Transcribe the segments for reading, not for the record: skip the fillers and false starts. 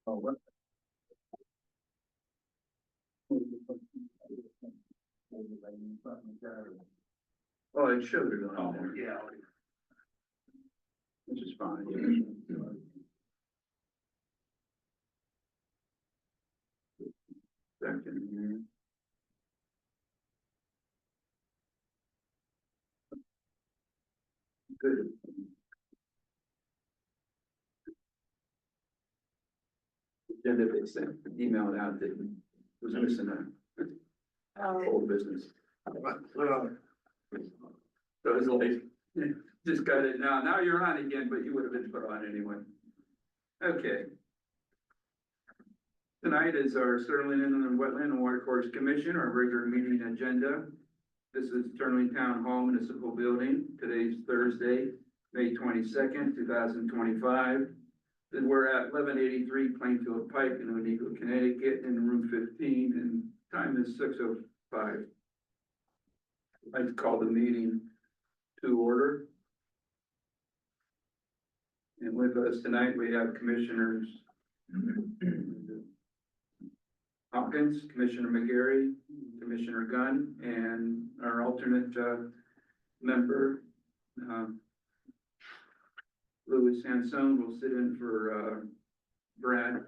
Oh, what? Oh, it showed it on there. Yeah. Which is fine. Second here. Good. Agenda they sent, emailed out that was missing a old business. So it's like, just got it now. Now you're on again, but you would have been put on anyway. Okay. Tonight is our Sterling Inland Wetland and Watercourse Commission, our regular meeting agenda. This is Sterling Town Hall Municipal Building. Today's Thursday, May 22nd, 2025. And we're at 1183 Plainfield Pike in Oneida, Connecticut, in room 15, and time is 6:05. I'd call the meeting to order. And with us tonight, we have Commissioners Hopkins, Commissioner McGarry, Commissioner Gunn, and our alternate member, Louis Sansone, will sit in for Brad,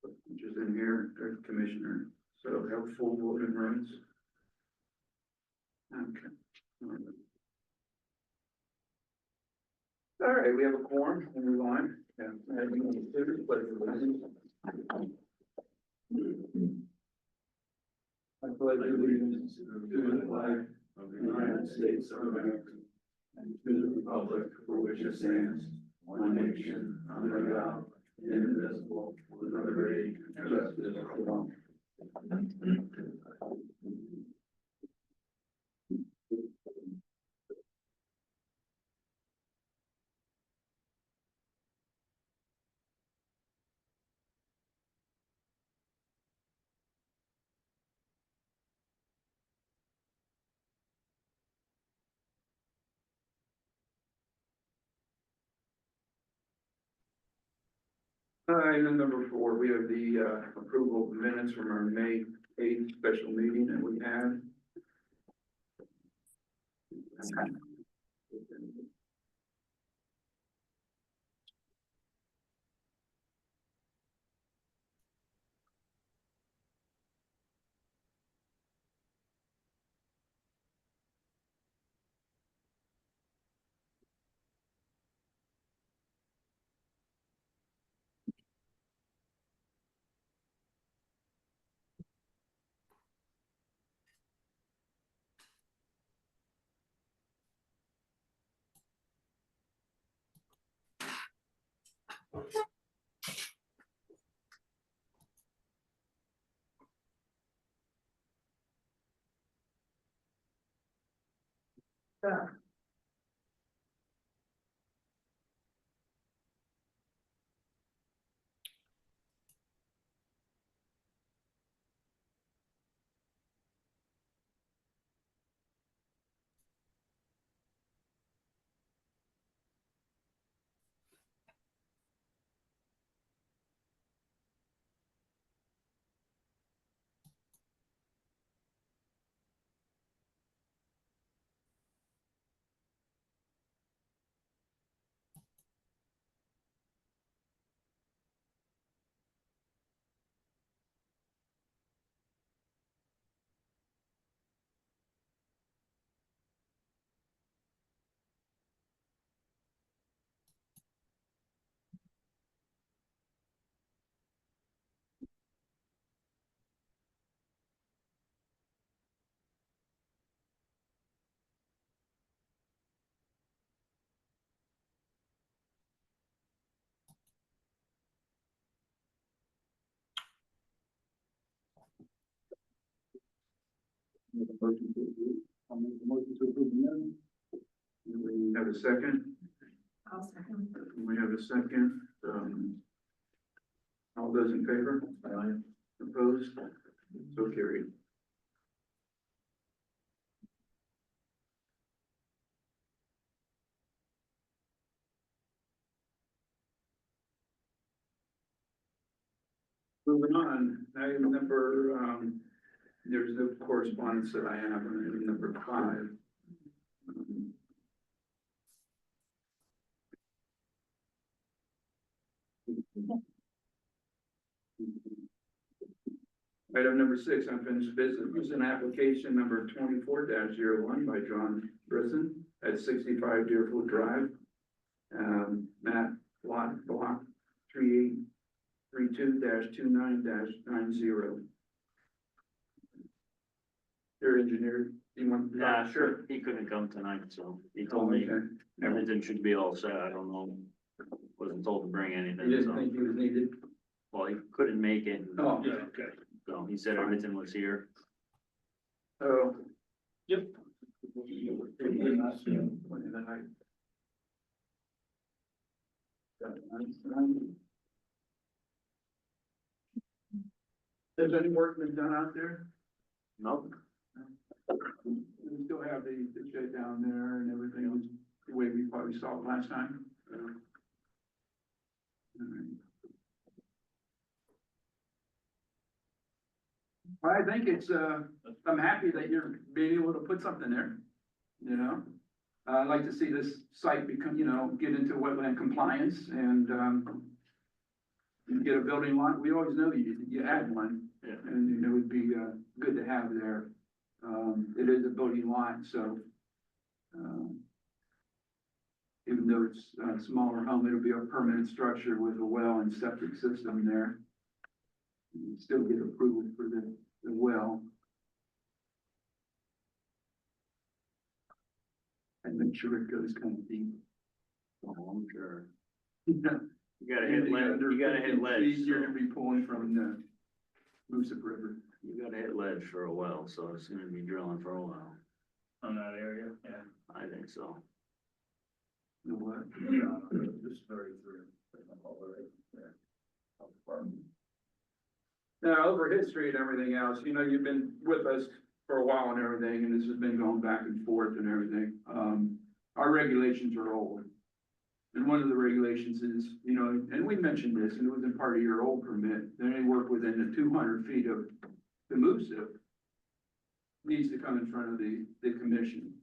which is in here, their commissioner. So we have full voting rights. Okay. All right, we have a quorum. We'll move on. Yeah. I pledge allegiance to the flag of the United States of America and to the republic for which it stands, one nation, under God, indivisible, with liberty and justice for all. Item number 4, we have the approval of the minutes from our May 8th special meeting that we had. I'll make the motion to approve the minutes. We have a second. I'll second. We have a second. All those in favor? Aye. Opposed? So carried. Moving on, item number, there's no correspondence that I have on item number 5. Item number 6, unfinished business, was an application number 24-01 by John Brisson at 65 Deerfield Drive. Map lot block 3832-29-90. Your engineer, you want? Yeah, sure. He couldn't come tonight, so he told me Okay. everything should be all set. I don't know. Wasn't told to bring You anything, didn't so, think he was needed? well, he couldn't make it. Oh, yeah, okay. So he said everything was here. Oh. Yep. Has any work been done out there? Nope. We still have the shed down there and everything was the way we probably saw it last time. Alright. Well, I think it's, I'm happy that you're being able to put something there, you know? I'd like to see this site become, get into wetland compliance and, you get a building lot. We always know you had one. Yeah. And it would be, good to have there. It is a building lot, so, even though it's a smaller home, it'll be a permanent structure with a well and septic system there. You still get approval for the well. And make sure it goes kind of deep. Oh, I'm sure. Yeah. You gotta hit lead, you gotta hit ledge. You're gonna be pulling from the Moosup River. You gotta hit ledge for a well, so it's gonna be drilling for a while. On that area, yeah. I think so. You know what? Just very through. Now, over history and everything else, you've been with us for a while and everything, and this has been going back and forth and everything. Our regulations are old. And one of the regulations is, and we mentioned this, and it was in part of your old permit, that any work within the 200 feet of the Moosup needs to come in front of the commission.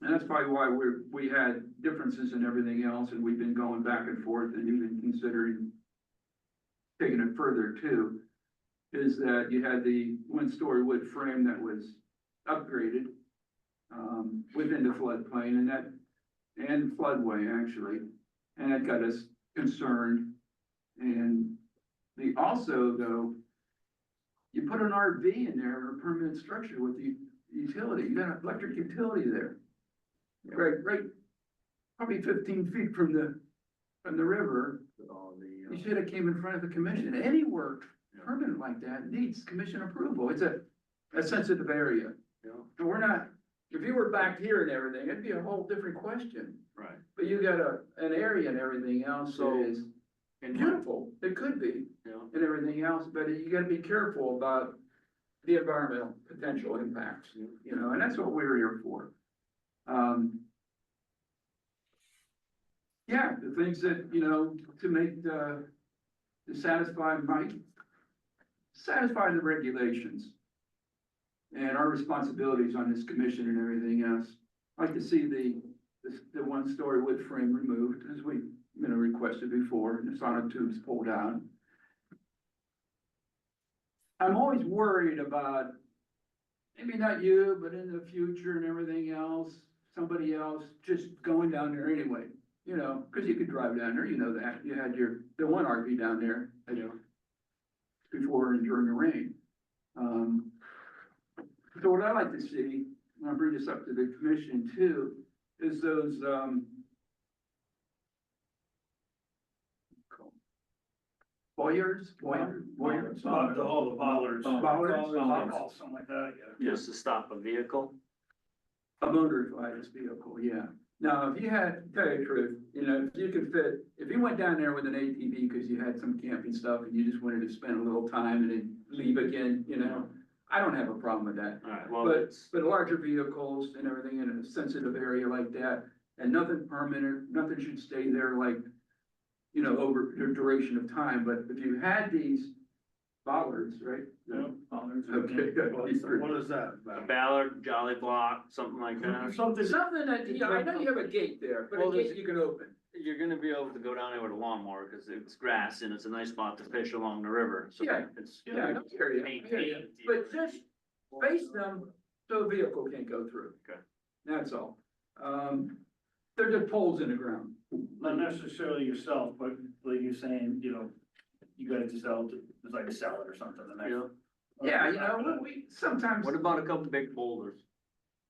And that's probably why we had differences in everything else, and we've been going back and forth and even considering taking it further too, is that you had the one-story wood frame that was upgraded within the floodplain, and floodway actually, and that got us concerned. And also though, you put an RV in there or a permanent structure with the utility, you got an electric utility there. Right, probably 15 feet from the river. All the, You should have came in front of the commission. Any work permanent like that needs commission approval. It's a sensitive area. And we're not, if you were back here and everything, it'd be a whole different question. right. But you got an area and everything else that is beautiful. It could be and everything else, but you gotta be careful about the environmental potential impacts, and that's what we're here for. Yeah, the things that, to make to satisfy the regulations and our responsibilities on this commission and everything else. I'd like to see the one-story wood frame removed, as we, requested before, and the sonotubes pulled out. I'm always worried about, maybe not you, but in the future and everything else, somebody else just going down there anyway, cause you could drive down there, that, you had the one RV down there. Before and during the rain. So what I like to see, and I'll bring this up to the commission too, is those, boyers. All the bollards. Bollards. Something like that, yeah. Just to stop a vehicle. A motorized vehicle, yeah. Now, if you had, tell you the truth, if you could fit, if you went down there with an ATV because you had some camping stuff and you just wanted to spend a little time and then leave again, I don't have a problem with that. All right, well, But larger vehicles and everything in a sensitive area like that, and nothing permanent, nothing should stay there like, over the duration of time. But if you had these bollards, right? Yeah, bollards. Okay. What is that? A Ballard, Jolly Block, something like that. Something. Something that, yeah, I know you have a gate there, but a Well, gate there's- you can open. You're gonna be able to go down there with a lawnmower, cause it's grass and it's a nice spot to fish along the river, so Yeah. it's. Yeah, I hear you, I hear you. But just face them so a vehicle can't go through. Okay. That's all. They're just poles in the ground. Not necessarily yourself, but like you're saying, you know, you guys just sell, it's like a salad or something. the next- Yeah, you know, we sometimes. What about a couple big boulders?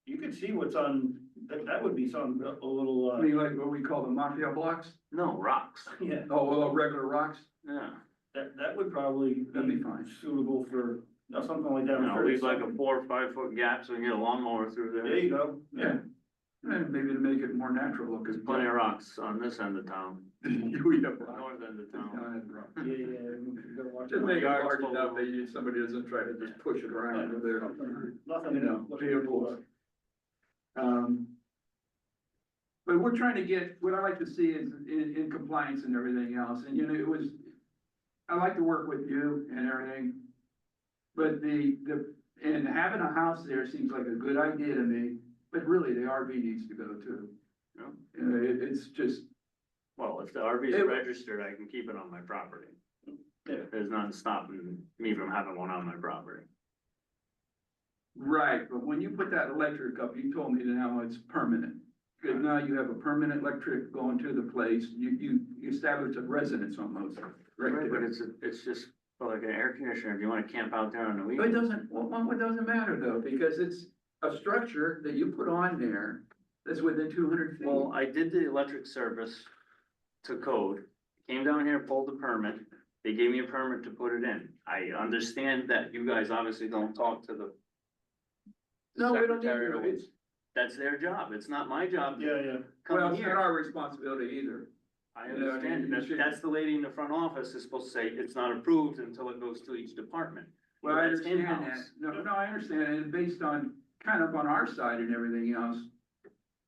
You could see what's on, that would be some, a little, I mean, like what we call the mafia blocks? No, rocks, yeah, Oh, well, regular rocks? yeah. that would probably That'd be fine. suitable for, you know, something like that. You know, leave like a 4 or 5 foot gap so we can get a lawnmower through There there. you go. Yeah. And maybe to make it more natural looking. There's plenty of rocks on this end of town, We have rocks. north end of town. Yeah, yeah, you gotta watch Just it. make it Yards hard full enough of- that somebody doesn't try to just push it around over there. Nothing, You know, looking vehicles. But we're trying to get, what I like to see is in compliance and everything else, and you know, I like to work with you and everything. But and having a house there seems like a good idea to me, but really the RV needs to go too. Yeah. It's just, Well, if the RV It- is registered, I can keep it on my property. Yeah. There's nothing stopping me from having one on my property. right, but when you put that electric up, you told me that now it's permanent. Because now you have a permanent electric going to the place, you establish a residence almost, right Right, but there. it's just like an air conditioner, if you wanna camp out there on the But it weekend. doesn't, well, it doesn't matter though, because it's a structure that you put on there that's within 200 feet. Well, I did the electric service to code, came down here, pulled the permit, they gave me a permit to put it in. I understand that you guys obviously don't talk to the. No, we don't need secretary to, or- it's, That's their job, it's not my job to Yeah, yeah. well, come it's not here. our responsibility either. I you know, understand, you that, should- that's the lady in the front office is supposed to say, it's not approved until it goes to each department. Well, I That's understand that, in-house. no, I understand, and based on, kind of on our side and everything else,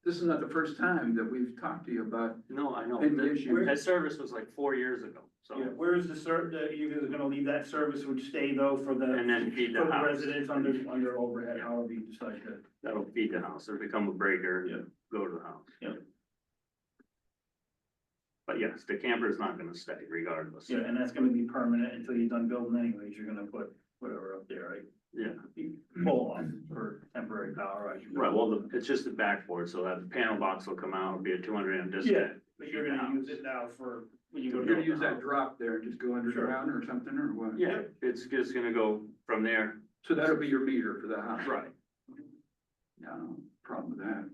this is not the first time that we've talked to you about No, I know, any that, issue. that service was like 4 years ago, so, Yeah, where's the you're gonna leave that service would stay though for the. and then feed For the the house. residents under overhead, however you decide to. That'll feed the house, or become a breaker, Yeah. go to the house. Yeah. But yes, the camper is not gonna stay regardless. Yeah, and that's gonna be permanent until you're done building anyways, you're gonna put whatever up there, right? Yeah, Pull off for temporary power, right? right, well, it's just the backboard, so that panel box will come out, it'll be a 200 amp Yeah, disconnect. but you're gonna use it now for when you go. You're to gonna use build the that house. drop there and just go underground or something, or what? Yeah, it's just gonna go from there. So that'll be your meter for the house? Right. No, problem with that.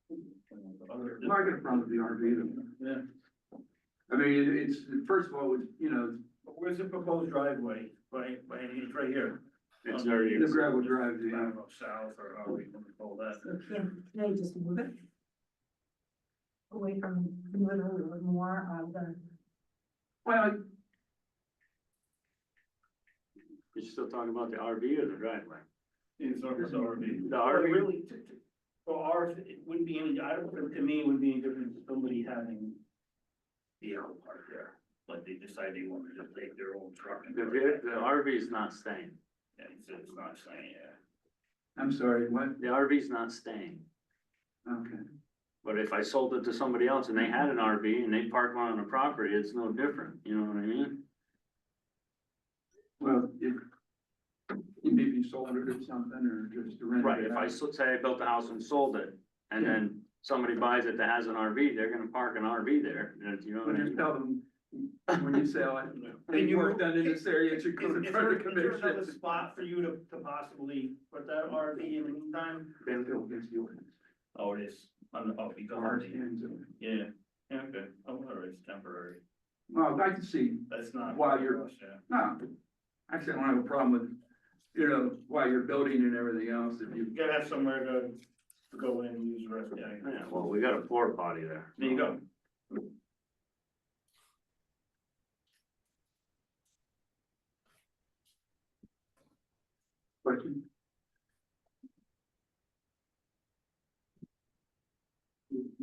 Well, I got a problem with the RV though. Yeah, I mean, it's, first of all, it's, you know, where's the proposed driveway? It's right here. It's already. the gravel drive, I yeah. don't know, south or how we want to call that. So can they just move it? Away from the middle or more of the, Well, You're still talking about the RV or the driveway? It's RV. The Well, RV, really, for ours, it wouldn't be any, I don't think, to me, it would be any different than somebody having the auto park there, but they decide they want to just take their own truck and. the RV is not staying. Yeah, it's not saying, yeah. I'm sorry, what? The RV is not staying. Okay. But if I sold it to somebody else and they had an RV and they parked one on the property, it's no different, you know what I mean? Well, if, maybe you sold it or something, or just to rent Right, it if I out. say I built a house and sold it, and then somebody buys it that has an RV, they're gonna park an RV there, you know what Well, I just mean? tell them, when you sell it, Can any you work move- done in this area, it should go in Is front there, of the is there another commission. spot for you to possibly put that RV in the meantime? Then- Bill against the ordinance. Oh, it is, because Ours of the, ends it. yeah, yeah, okay, oh, all right, it's temporary, Well, I'd like to see, that's not. While you're- Yeah. no, actually, I don't have a problem with, you know, while you're building and everything else, if You you, gotta have somewhere to go in and use the rest, yeah. Yeah, well, we got a porta potty there. There you go. question?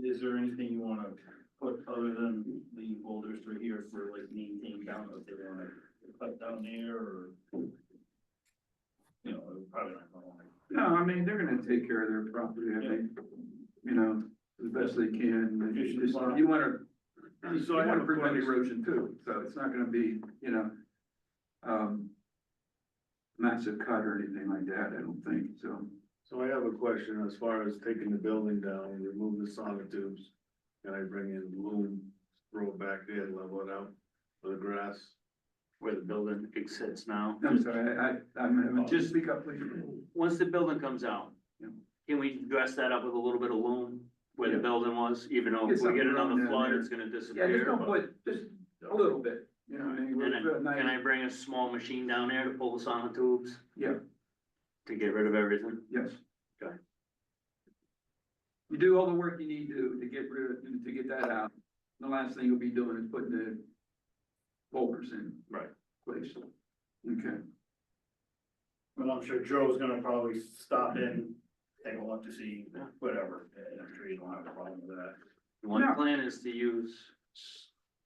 Is there anything you wanna put other than the boulders through here for like maintain down, if they wanna cut down there or? You know, probably not gonna wanna. No, I mean, they're gonna take care of their property, I think, you know, as best they can. And Efficient just- farm. You wanna, you So I have wanna a prevent question. erosion too, so it's not gonna be, you know, massive cut or anything like that, I don't think, so. So I have a question as far as taking the building down, remove the sonotubes. Can I bring in loom, throw it back there, level it out for the grass? Where the building sits now. I'm sorry, I'm, just speak up, please. Once the building comes out, Yeah. can we dress that up with a little bit of loam where the Yeah. building was, even though Get if we get something another down flood, there. it's gonna Yeah, just disappear. don't but- put, just a little bit, you know, what I mean, And then, we're nice. can I bring a small machine down there to pull the sonotubes Yeah, to get rid of everything? yes. Okay. You do all the work you need to get rid of, to get that out. The last thing you'll be doing is putting the boulders in Right. place. Okay, Well, I'm sure Joe's gonna probably stop in, take a look to see Yeah. whatever, and I'm sure you don't have a problem with that. One No. plan is to use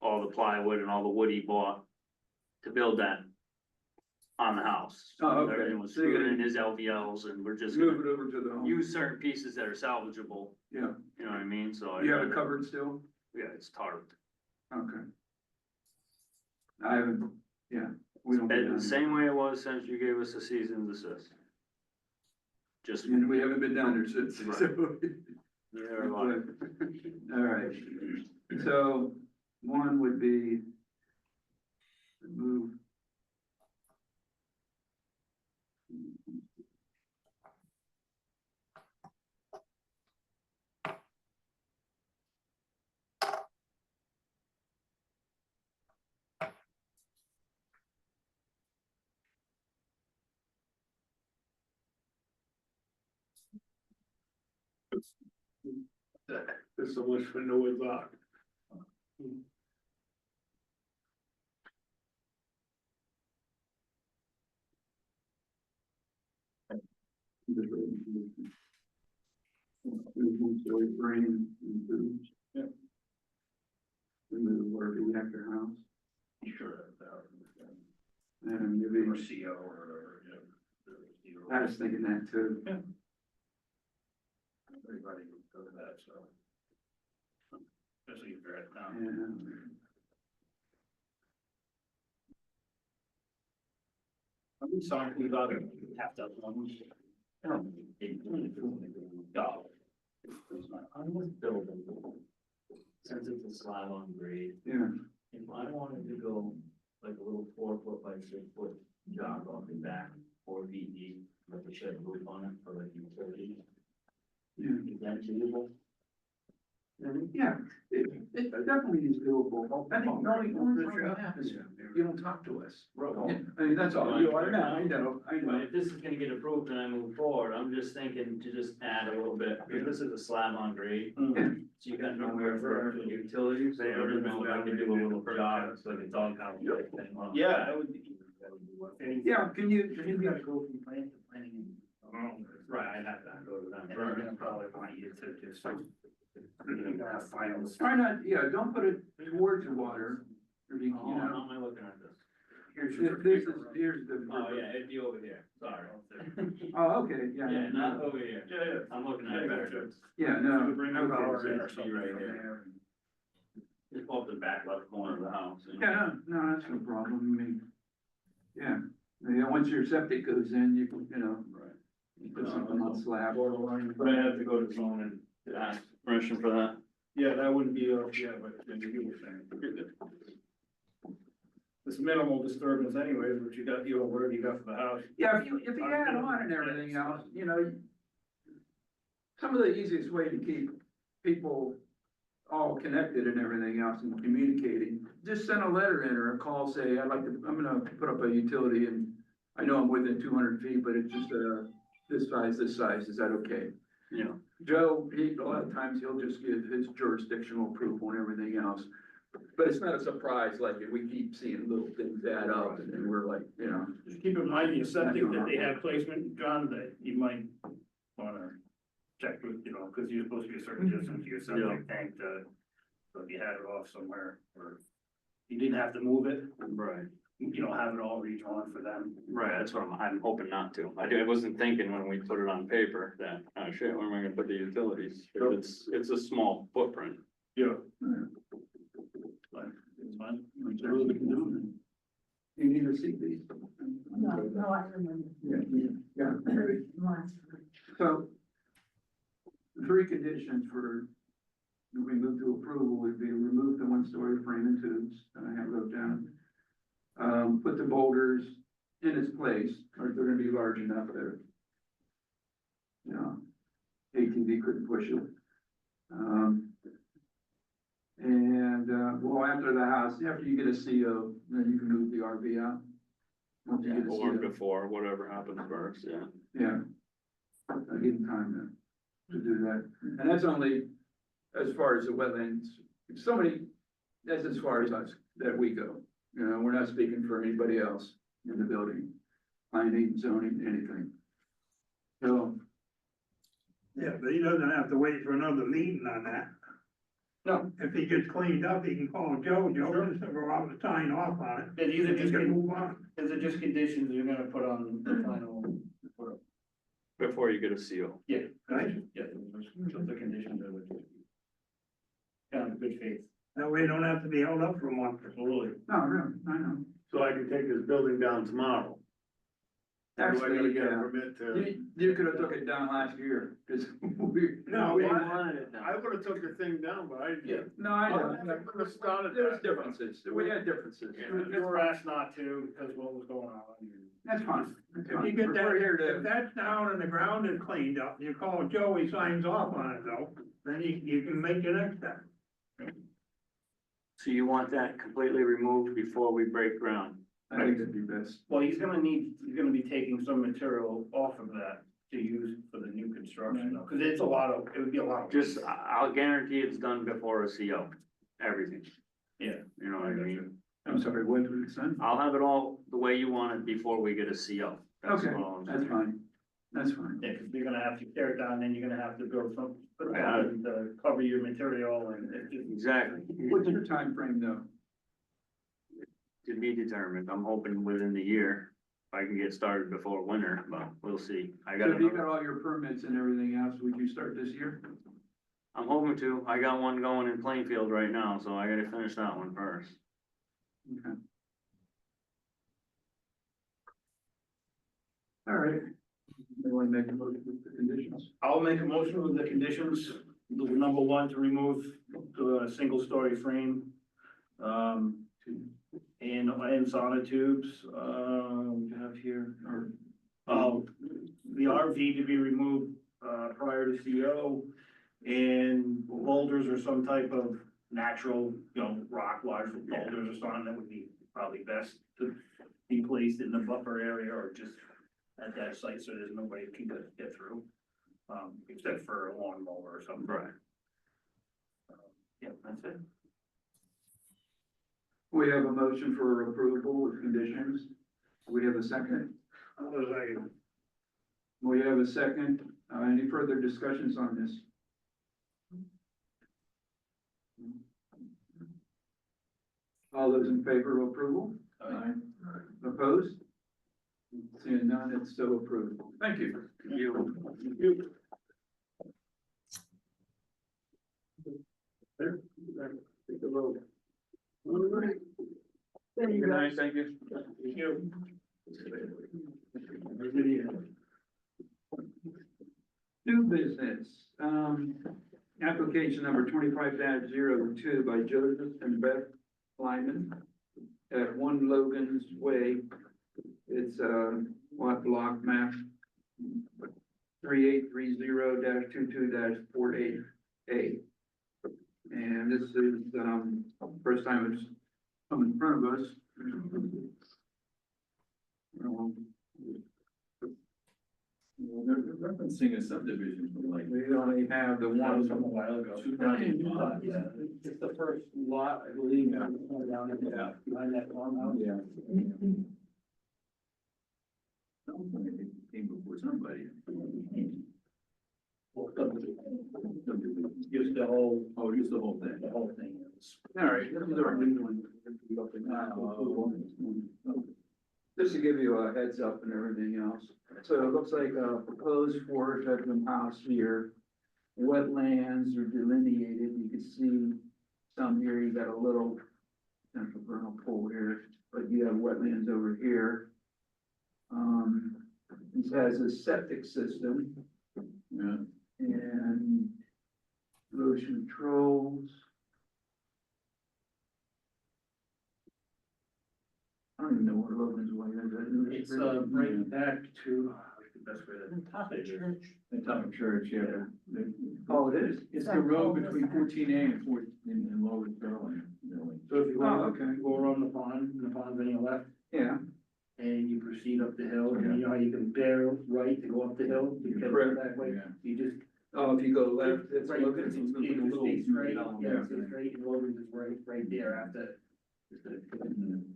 all the plywood and all the wood he bought to build that on the house. Oh, okay. Everything was So you're screwed in gonna his LVLs and we're just move gonna it over to the home. use certain pieces that are salvageable, Yeah, you know what I mean? So. you have it covered still? Yeah, it's tarped. Okay. I haven't, yeah, we don't. And the same way it was since you gave us a cease and desist. Just. And we haven't been down there since, Right. so. Yeah, like, All right, so one would be move. There's so much for Noah's Ark. Brain and food. Yeah. Remove water reactor house, Sure. and maybe, Or CO or whatever, yeah. I was thinking that too. Everybody does that, so. Especially if you're at town. And I've been talking about it, half dozen ones. I don't know. on this building, since it's a slab on grade, yeah, if I wanted to go like a little 4 foot by 6 foot jog off the back, 4 feet deep, with a shed roof on it for like utilities, yeah. is that doable? Yeah, it definitely is doable. I think the only problem I have is you don't talk to us. Yeah, I mean, that's all. You are now, I know. But if this is gonna get approved and I move forward, I'm just thinking to just add a little bit, because this is a slab on grade. Mm. So you got nowhere for utilities, so I don't know if I can do a little jog, it's like a doghouse type thing. Yeah, I would. Yeah, can you gotta go from plan to planning. Right, I'd have to go to them And they're first. gonna probably want you to just. You're gonna have finals. try not, yeah, don't put it towards the water. Or you Oh, know, how am I looking at this? Here's here's the. Oh, yeah, it'd be over here, sorry. Oh, okay, yeah. Yeah, not over here. Yeah, I'm looking at it backwards. Yeah, no. Bring okay. up power so in it or should be something right from here. there. Just off the back left corner of the house. Yeah, no, that's no problem, I mean, yeah, once your septic goes in, you can, you know, Right. you put something on slab. But I have to go to zone and ask permission for that. Yeah, that wouldn't be, yeah, but then you were saying. It's minimal disturbance anyways, but you got, whatever you got for the house. Yeah, if you add on and everything else, you know, some of the easiest way to keep people all connected and everything else and communicating, just send a letter in or a call, say, I'd like to, I'm gonna put up a utility and I know I'm within 200 feet, but it's just, this size, is that okay? Yeah. Joe, a lot of times he'll just give his jurisdictional approval and everything else. But it's not a surprise, like if we keep seeing little things add up and then we're like, you know. Just keep in mind the septic that they have placement, John, that you might wanna check with, cause you're supposed to be a certain distance to your septic tank to So if you had it off somewhere, or you didn't have to move it, Right, you know, have it all redrawn for them. right, that's what I'm hoping not to. I wasn't thinking when we put it on paper that, oh shit, where am I gonna put the utilities? It's a small footprint. Yeah. But it's fine. It's really we can do it. You need to see these. No, I remember. Yeah. Last. So, three conditions for, if we move to approval would be remove the one-story frame and tubes, and I have those down. Put the boulders in its place, or they're gonna be large enough that, you know, ATV couldn't push it. Well, after the house, after you get a CO, then you can move the RV out. Once you get a Or CO. before, whatever happens first, yeah. Yeah. I give them time to do that. And that's only as far as the wetlands. If somebody, that's as far as us, that we go. You know, we're not speaking for anybody else in the building, planning, zoning, anything. So, Yeah, but he doesn't have to wait for another meeting on that. no, If he gets cleaned up, he can call Joe just to go out and sign off on it. Yeah, these are And he just, can move on. these are just conditions you're gonna put on the final. Before you get a CO. Yeah, Right. yeah, just the conditions of it. Kind of good faith. That way you don't have to be held up for a month. Absolutely. no, really, I know. So I can take this building down tomorrow. Or do I gotta Actually, get a yeah. permit to? You could have took it down last year, because we. No, We I wanted it done. would've took the thing down, but I. Yeah. No, I know. I would've started There was that. differences, we had differences. You were asked not to because what was going on. That's fine. That's If you fine. get We're here that, to. if that's down and the ground is cleaned up, you call Joe, he signs off on it though, then you can make your next step. So you want that completely removed before we break ground? I think that'd be best. Well, he's gonna be taking some material off of that to use for the new construction, though, cause it's a lot of, it would be a lot of. Just, I'll guarantee it's done before a CO, everything. Yeah. You know what I mean? I'm sorry, what was it, son? I'll have it all the way you want it before we get a CO. That's Okay, all I'm that's saying. fine. That's fine. Yeah, cause you're gonna have to tear it down, then you're gonna have to build some, Yeah. to cover your material and it just. Exactly. What's your time frame though? To be determined. I'm hoping within the year, if I can get started before winter, but we'll see. I So got if you another, got all your permits and everything else, would you start this year? I'm hoping to. I got one going in Plainfield right now, so I gotta finish that one first. Okay. All right. Anyone make a motion with the conditions? I'll make a motion with the conditions, the number one, to remove the single-story frame. And sonotubes, we have here, or, the RV to be removed, prior to CO. And boulders or some type of natural, you know, rock, large boulders or something that would be probably best to be placed in the buffer area or just at that site so there's nobody can get through. Except for a lawnmower or something. Right. Yeah, that's it. We have a motion for approval with conditions. We have a second. We have a second. Any further discussions on this? All those in favor of approval? Aye. Opposed? Seeing none, it's so approved. Thank you. You, Take a vote. good night, thank you. New business, application number 25-02 by Joseph and Beth Lyman at 1 Logan's Way. It's lot block map 3830-22-48A. And this is, first time it's come in front of us. They're referencing a subdivision, like. We only have the one. From a while ago. Yeah. It's the first lot, I believe, down behind that farmhouse. Yeah. Somebody came before somebody. Just the whole, Oh, just the whole thing. the whole thing. All right, this is our new one. Just to give you a heads up and everything else. So it looks like a proposed 4-bedroom house here. Wetlands are delineated. You can see some here. You got a little central vernal pool here, but you have wetlands over here. This has a septic system. Yeah. And erosion controls. I don't even know what Logan's Way is. It's, right back to, what's the best way to. Top of church. The top of church, yeah. Oh, it is? It's the road between 14A and 14 and Lower Sterling, really. So if you Oh, go, okay. go around the pond on your left, Yeah, and you proceed up the hill, and you know how you can bear right to go up the hill? You can Correct. that way, Yeah. you just. oh, if you go left, it's Right, Logan. it's stay straight, yeah, stay straight, and Logan's is right there after. The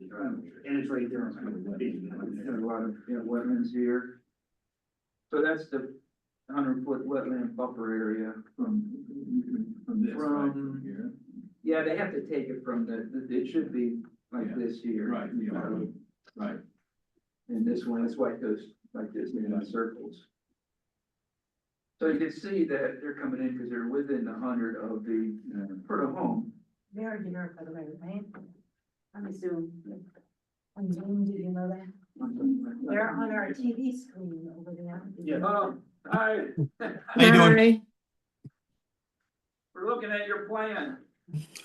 driveway, and it's right there. There's a lot of, wetlands here. So that's the 100-foot wetland buffer area From this, right, From- here. yeah, they have to take it from it should be like Yeah. this here. Right, yeah, right. And this one, that's why it goes like this in circles. So you can see that they're coming in because they're within 100 of the, for the home. They're here, by the way, right? On Zoom. On Zoom, did you know that? They're on our TV screen over there. Yeah. Oh, hi, How you doing? we're looking at your plan.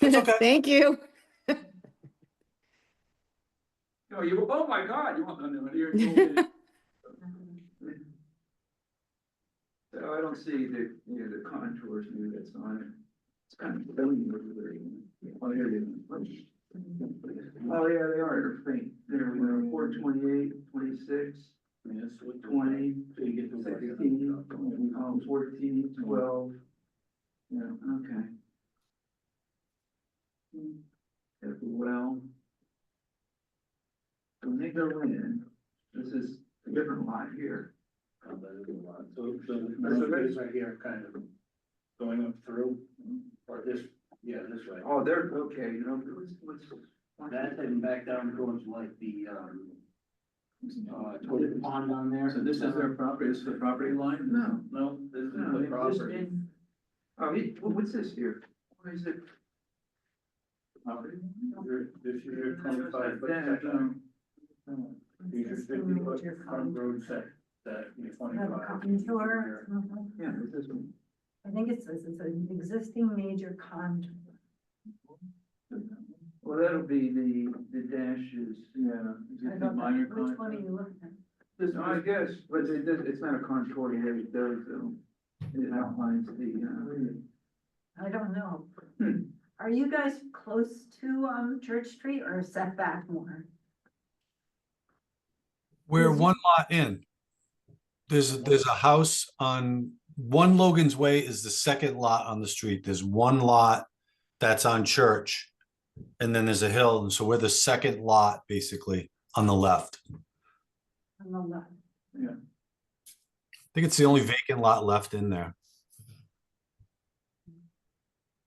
Thank you. Oh my God, you want, no, you're. So I don't see the, the contours here that's on it. It's kind of filling over there. Oh, here it is. Oh, yeah, they are, they're faint. They're 428, 26, Yes, 20, so you get to. 16, 14, 12. Yeah, okay. As well. So when they go in, this is a different lot here. So the is right here, kind of going up through, or this, yeah, this way. Oh, they're, okay, what's. That's heading back down towards like the, towards the pond down there. So this is their property, this is the property line? No. No, this is No, the it's just property. in- Oh, what's this here? What is it? Property? This is your 25 foot That, section. These are Existing 50 foot major front road set, that you Have a 25. contour. Yeah, what's this one? I think it says it's an existing major contour. Well, that'll be the dashes, yeah. I don't know. Which one are you looking at? This, I guess, but it's not a contour here, it does, it outlines the, I don't know. Hmm. Are you guys close to, Church Street or set back more? We're Is- one lot in. There's a house on one Logan's Way is the second lot on the street. There's one lot that's on Church. And then there's a hill. And so we're the second lot basically on the left. On the left. I think it's the only vacant lot left in there.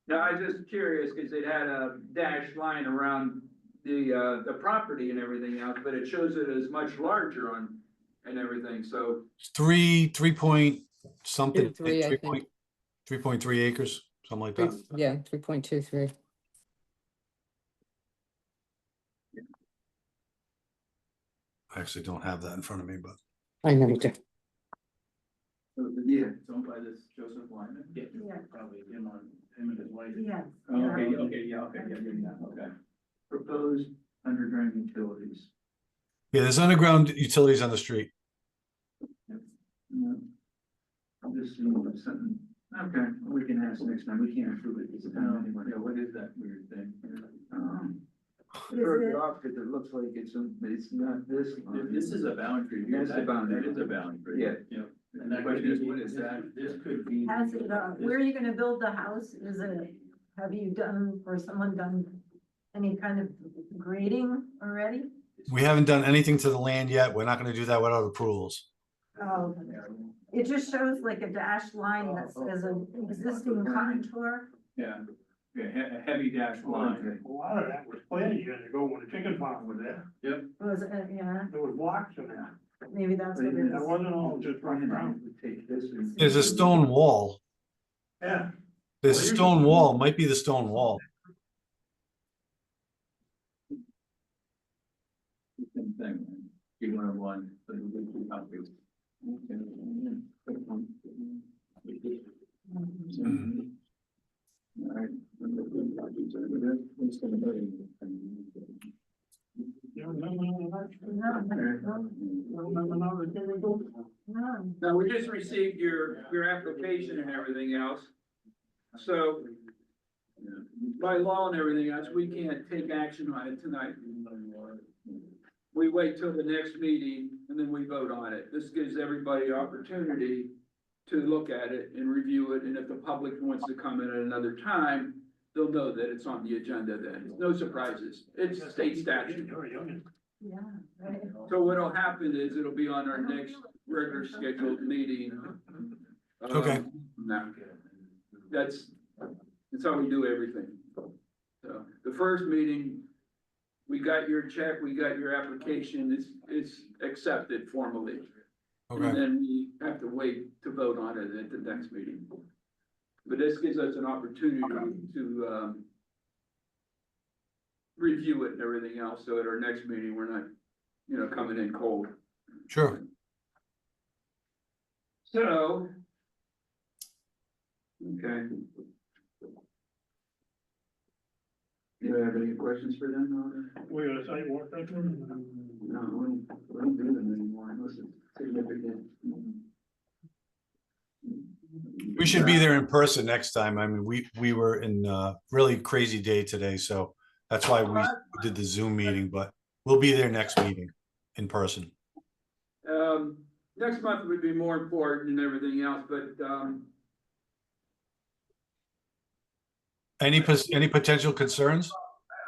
now I was just curious, cause it had a dashed line around the property and everything else, but it shows it as much larger on, and everything, so. It's three point something, 3, I think. 3.3 acres, something like that. Yeah, 3.23. I actually don't have that in front of me, but I know you do. Yeah. It's owned by this Joseph Lyman? Yeah, Yeah. probably him and his wife. Yes. Oh, okay. Proposed underground utilities. yeah, there's underground utilities on the street. Yeah. I'm just seeing if something, okay, we can ask next time, we can't approve it this time anyway. Yeah, what is that weird thing? It throws it off because it looks like it's not this line. This is a boundary here. That's the boundary. That is a boundary. Yeah. Yeah. And The that question could is, be, what is that? this could be. Has it, where are you gonna build the house? Is it, have you done, or someone done any kind of grading already? We haven't done anything to the land yet. We're not gonna do that without approvals. Oh, it just shows like a dashed line that says an existing contour. Yeah. a heavy dash line. A lot of that was planted years ago when the chicken farm was there. Was it, yeah, There was blocks in there. maybe that's what it That is. wasn't all just running around. Take this and. There's a stone wall. Yeah. There's a stone wall, might be the stone wall. Same thing, you want one, but you get two copies. All right. You remember none of that? No, You remember none of the chemicals? no. Now, we just received your application and everything else. So by law and everything else, we can't take action on it tonight. We wait till the next meeting and then we vote on it. This gives everybody opportunity to look at it and review it. And if the public wants to come in at another time, they'll know that it's on the agenda then. No surprises. It's state statute. Yeah, right. So what'll happen is it'll be on our next regular scheduled meeting. Okay. No, that's how we do everything. So the first meeting, we got your check, we got your application, it's accepted formally. And Okay, then we have to wait to vote on it at the next meeting. But this gives us an opportunity to, review it and everything else, so at our next meeting, we're not, coming in cold. sure. So. Okay. Do you have any questions for them? We got a sidewalk, that's No, we don't do them anymore unless it's significant. We should be there in person next time. I mean, we were in a really crazy day today, so that's why we did the Zoom meeting, but we'll be there next meeting in person. Next month would be more important and everything else, but, Any potential concerns?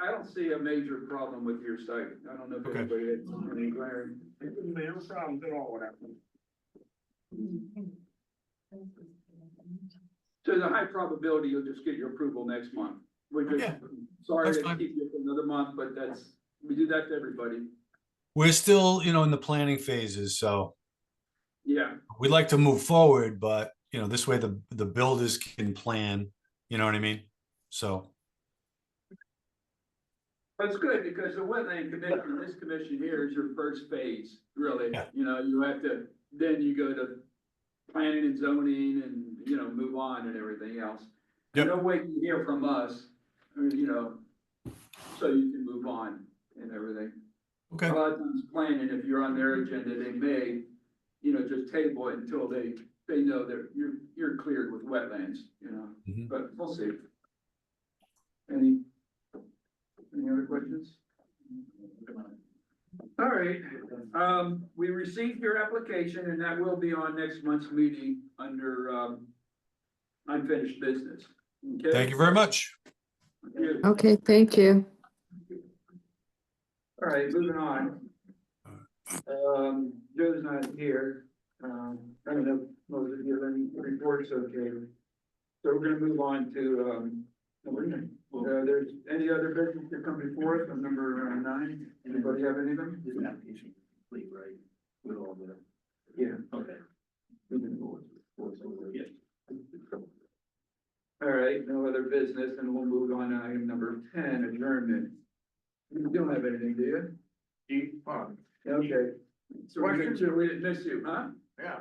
I don't see a major problem with your site. I don't know if Okay. anybody had any glaring. It wouldn't be a problem at all with that. So there's a high probability you'll just get your approval next month. We just, Yeah, sorry that's to fine. keep you for another month, but we do that to everybody. We're still, in the planning phases, so Yeah, we'd like to move forward, but, this way the builders can plan, you know what I mean? So, that's good because the wetland commission, this commission here is your first phase, really. Yeah. You have to, then you go to planning and zoning and, move on and everything else. Yep. Don't wait to hear from us, so you can move on and everything. okay, A lot of times planning, if you're on their agenda, they may, just table it until they know that you're cleared with wetlands, Mhm. but we'll see. Any other questions? All right, we received your application and that will be on next month's meeting under, unfinished business. Okay? thank you very much. Thank you. Okay, thank you. All right, moving on. Joe's not here. I don't know, Moses, do you have any reports? Okay. So we're gonna move on to, there's any other business that come before us on number 9? Anybody have anything? This application complete, right? With all the. Yeah. Okay. Yeah. All right, no other business, and we'll move on to item number 10, adjournment. You don't have anything, do you? Okay. So we didn't miss you, huh? Yeah,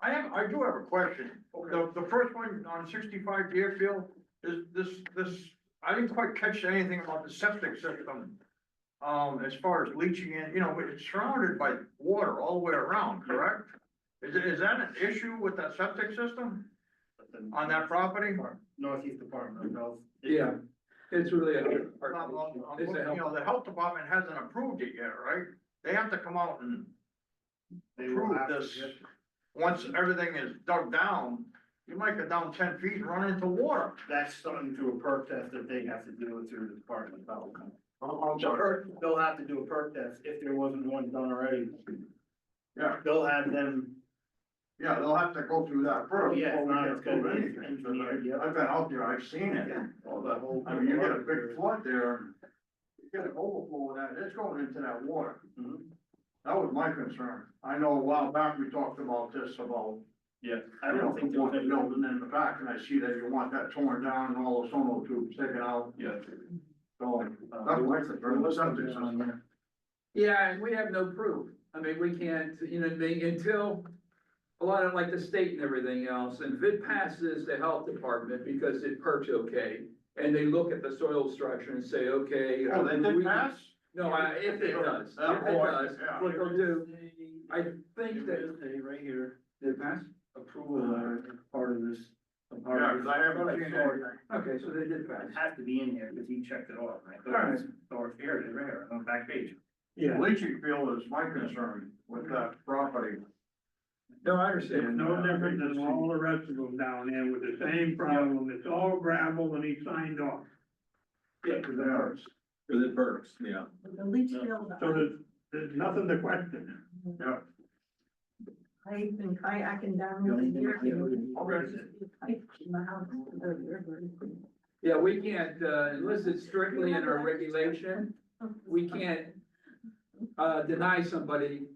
I do have a question. The first one on 65 Deerfield, is this, I didn't quite catch anything about the septic system. As far as leaching in, it's surrounded by water all the way around, correct? Is that an issue with that septic system on that property? Northeast Department of Health. Yeah, it's really a. The health department hasn't approved it yet, right? They have to come out and They will approve have to this. get- Once everything is dug down, you might get down 10 feet and run into water. That's something through a perk test that they have to do through the Department of Health. I'm sorry. They'll have to do a perk test if there wasn't one done already. Yeah. They'll have them Yeah, they'll have to go through that Oh, first. yeah, before we no, can it's gotta approve be anything. engineered, yeah. I've been out there, I've seen it. All that whole. I mean, you get a big flood there, you get an overflow of that, it's going into that water. Mhm. That was my concern. I know a while back we talked about this, about, Yeah, I you know, don't think there's want the any. building in the back, and I see that you want that torn down and all the sono tubes taken out, Yeah. so that's my concern, the septic system. Yeah, and we have no proof. I mean, we can't, you know, until a lot of like the state and everything else, and if it passes the health department because it perks okay, and they look at the soil structure and say, okay. Oh, they we- did pass? No, if it does, if it does, what they'll do, I think that. Right here, Did it pass? approval letter, is part of this. a part Yeah, of 'cause this. I haven't Like, seen sorry, anything. Okay, so they did It pass. has to be in here, because he checked it off, right? Alright. Or here it is, right here, on the back page. Yeah, Leaching field is my concern with that property. No, I it's understand. no different than all the rest of them down there with the same problem, it's all gravel and he signed off. Yeah, because it hurts. For the perks, yeah. The leach field, So there's nothing to question. Yeah. I've been kayaking down there here. In the house, the river. Yeah, we can't, unless it's strictly in our regulation, we can't, deny somebody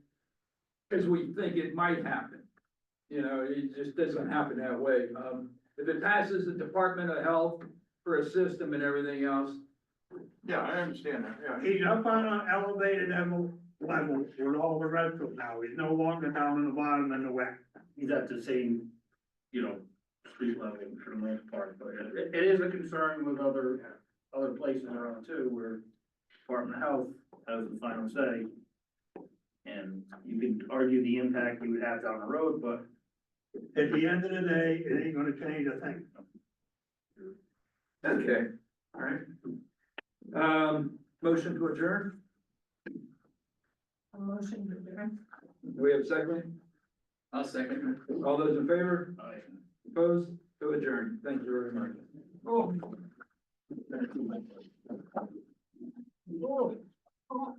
because we think it might happen. You know, it just doesn't happen that way. If it passes the Department of Health for a system and everything else, Yeah, I understand that, yeah. He's up on an elevated level with all the rest of them now, he's no longer down in the bottom in the wet. He's at the same, street level for the most part, but it is a concern with other places around too, where Department of Health has the final say. And you could argue the impact you would have down the road, but At the end of the day, it ain't gonna change a thing. okay, all right. Motion to adjourn, A motion to adjourn. do we have a second? I'll second. All those in favor, I. opposed, to adjourn, thank you very much. Oh. Oh.